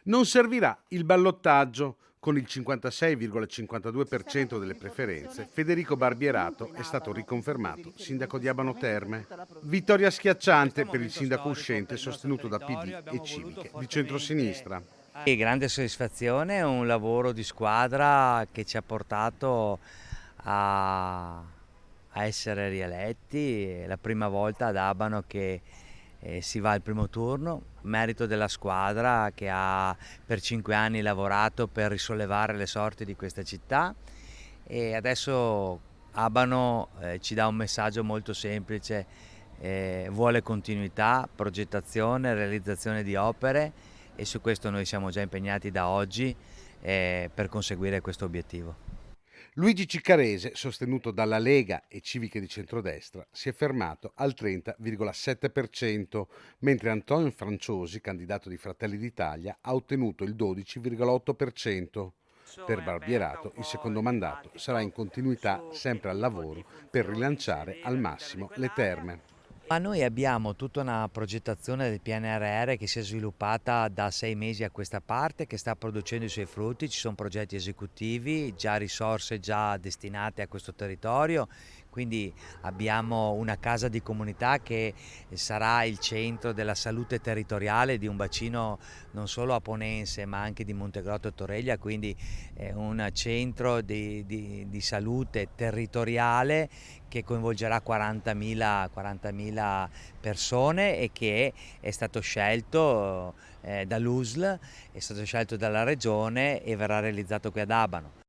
Non servirà il ballottaggio. Con il 56,52% delle preferenze, Federico Barbierato è stato riconfermato sindaco di Abano Terme. Vittoria schiacciante Questo è un per il momento sindaco storico uscente per il nostro sostenuto da PD territorio, e abbiamo voluto civiche di fortemente. centrosinistra. E grande soddisfazione, è un lavoro di squadra che ci ha portato a, a essere rieletti. È la prima volta ad Abano che si va al primo turno, merito della squadra che ha per 5 anni lavorato per risollevare le sorti di questa città e adesso Abano ci dà un messaggio molto semplice, vuole continuità, progettazione, realizzazione di opere e su questo noi siamo già impegnati da oggi per conseguire questo obiettivo. Luigi Ciccarese, sostenuto dalla Lega e civiche di centrodestra, si è fermato al 30,7%, mentre Antonio Franciosi, candidato di Fratelli d'Italia, ha ottenuto il 12,8%. Per È aperta Barbierato un il po' secondo il mandato sarà in dibattito continuità su che sempre al tipo di lavoro per funzioni si rilanciare al deve all'interno di massimo le quell'area. terme. Ma noi abbiamo tutta una progettazione del PNRR che si è sviluppata da 6 mesi a questa parte, che sta producendo i suoi frutti, ci sono progetti esecutivi, già risorse già destinate a questo territorio, quindi abbiamo una casa di comunità che sarà il centro della salute territoriale di un bacino non solo aponense ma anche di Montegrotto e Torreglia, quindi un centro di salute territoriale che coinvolgerà 40.000 persone e che è stato scelto dall'USL, è stato scelto dalla regione e verrà realizzato qui ad Abano.